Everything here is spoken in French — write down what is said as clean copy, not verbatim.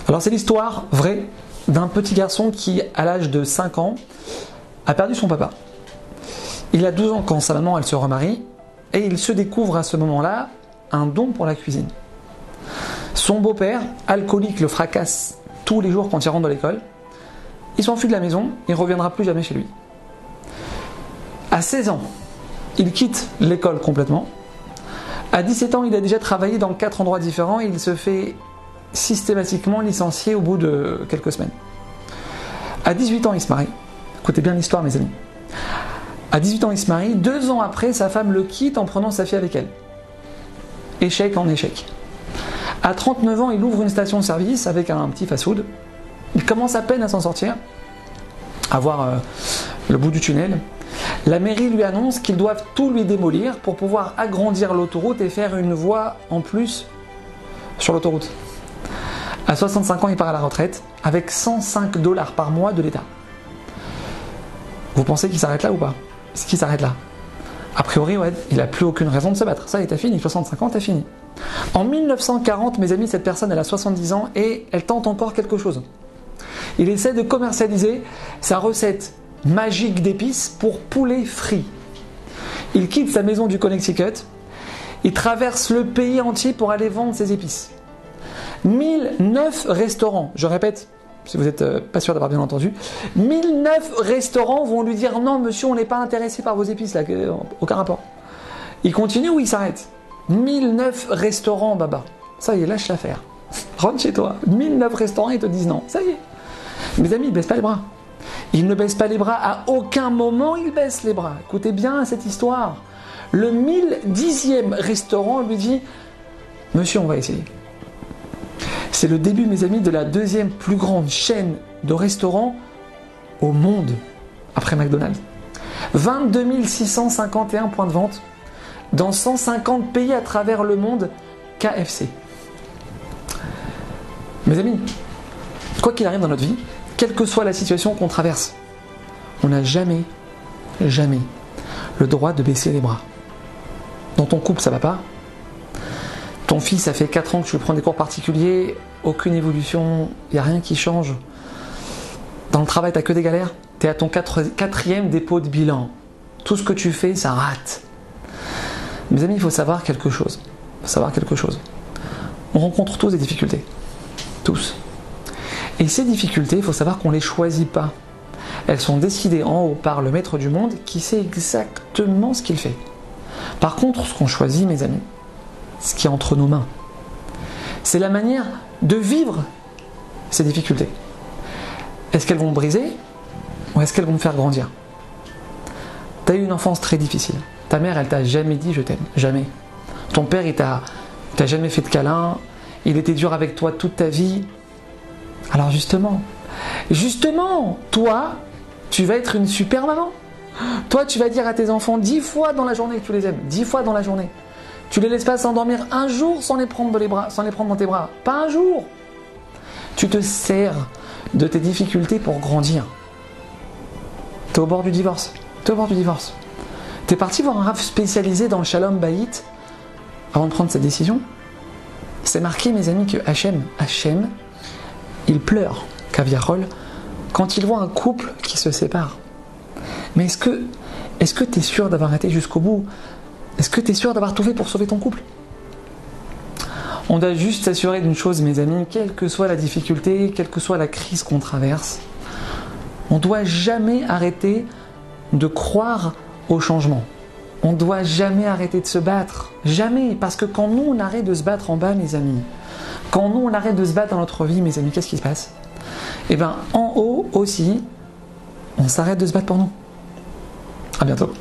Alors c'est l'histoire vraie d'un petit garçon qui, à l'âge de 5 ans, a perdu son papa. Il a 12 ans quand sa maman elle se remarie et il se découvre à ce moment-là un don pour la cuisine. Son beau-père, alcoolique, le fracasse tous les jours quand il rentre de l'école. Il s'enfuit de la maison, il ne reviendra plus jamais chez lui. À 16 ans, il quitte l'école complètement. À 17 ans, il a déjà travaillé dans 4 endroits différents et il se fait systématiquement licencié au bout de quelques semaines. À 18 ans, il se marie. Écoutez bien l'histoire, mes amis. À 18 ans, il se marie. 2 ans après, sa femme le quitte en prenant sa fille avec elle. Échec en échec. À 39 ans, il ouvre une station-service avec un petit fast-food. Il commence à peine à s'en sortir, à voir le bout du tunnel. La mairie lui annonce qu'ils doivent tout lui démolir pour pouvoir agrandir l'autoroute et faire une voie en plus sur l'autoroute. À 65 ans, il part à la retraite avec 105 $ par mois de l'État. Vous pensez qu'il s'arrête là ou pas? Est-ce qu'il s'arrête là? A priori, ouais, il n'a plus aucune raison de se battre. Ça, t'as fini. 65 ans, t'as fini. En 1940, mes amis, cette personne, elle a 70 ans et elle tente encore quelque chose. Il essaie de commercialiser sa recette magique d'épices pour poulet frit. Il quitte sa maison du Connecticut. Il traverse le pays entier pour aller vendre ses épices. 1009 restaurants, je répète, si vous n'êtes pas sûr d'avoir bien entendu, 1009 restaurants vont lui dire non monsieur, on n'est pas intéressé par vos épices là, aucun rapport. Il continue ou il s'arrête? 1009 restaurants, baba. Ça y est, lâche l'affaire. Rentre chez toi. 1009 restaurants, ils te disent non. Ça y est. Mes amis, ils ne baissent pas les bras. Ils ne baissent pas les bras. À aucun moment, ils baissent les bras. Écoutez bien cette histoire. Le 1010e restaurant lui dit monsieur, on va essayer. C'est le début, mes amis, de la deuxième plus grande chaîne de restaurants au monde, après McDonald's. 22 651 points de vente dans 150 pays à travers le monde, KFC. Mes amis, quoi qu'il arrive dans notre vie, quelle que soit la situation qu'on traverse, on n'a jamais le droit de baisser les bras. Dans ton couple, ça va pas? Ton fils, ça fait 4 ans que tu lui prends des cours particuliers, aucune évolution, il n'y a rien qui change. Dans le travail, tu n'as que des galères. Tu es à ton 4e dépôt de bilan. Tout ce que tu fais, ça rate. Mes amis, il faut savoir quelque chose. On rencontre tous des difficultés. Tous. Et ces difficultés, il faut savoir qu'on ne les choisit pas. Elles sont décidées en haut par le maître du monde qui sait exactement ce qu'il fait. Par contre, ce qu'on choisit, mes amis, ce qui est entre nos mains, c'est la manière de vivre ces difficultés. Est-ce qu'elles vont me briser ou est-ce qu'elles vont me faire grandir? Tu as eu une enfance très difficile. Ta mère, elle t'a jamais dit je t'aime, jamais. Ton père, il t'a jamais fait de câlin, il était dur avec toi toute ta vie. Alors justement, toi, tu vas être une super maman. Toi, tu vas dire à tes enfants 10 fois dans la journée que tu les aimes, 10 fois dans la journée. Tu les laisses pas s'endormir un jour sans les prendre dans tes bras, pas un jour. Tu te sers de tes difficultés pour grandir. Tu es au bord du divorce. Tu es parti voir un Rav spécialisé dans le Shalom Bayit avant de prendre cette décision. C'est marqué, mes amis, que Hachem, il pleure, Kaviarol, quand il voit un couple qui se sépare. Mais est-ce que tu es sûr d'avoir été jusqu'au bout? Est-ce que tu es sûr d'avoir tout fait pour sauver ton couple? On doit juste s'assurer d'une chose, mes amis, quelle que soit la difficulté, quelle que soit la crise qu'on traverse, on ne doit jamais arrêter de croire au changement. On ne doit jamais arrêter de se battre. Jamais. Parce que quand nous, on arrête de se battre en bas, mes amis, quand nous, on arrête de se battre dans notre vie, mes amis, qu'est-ce qui se passe? Eh bien, en haut aussi, on s'arrête de se battre pour nous. À bientôt.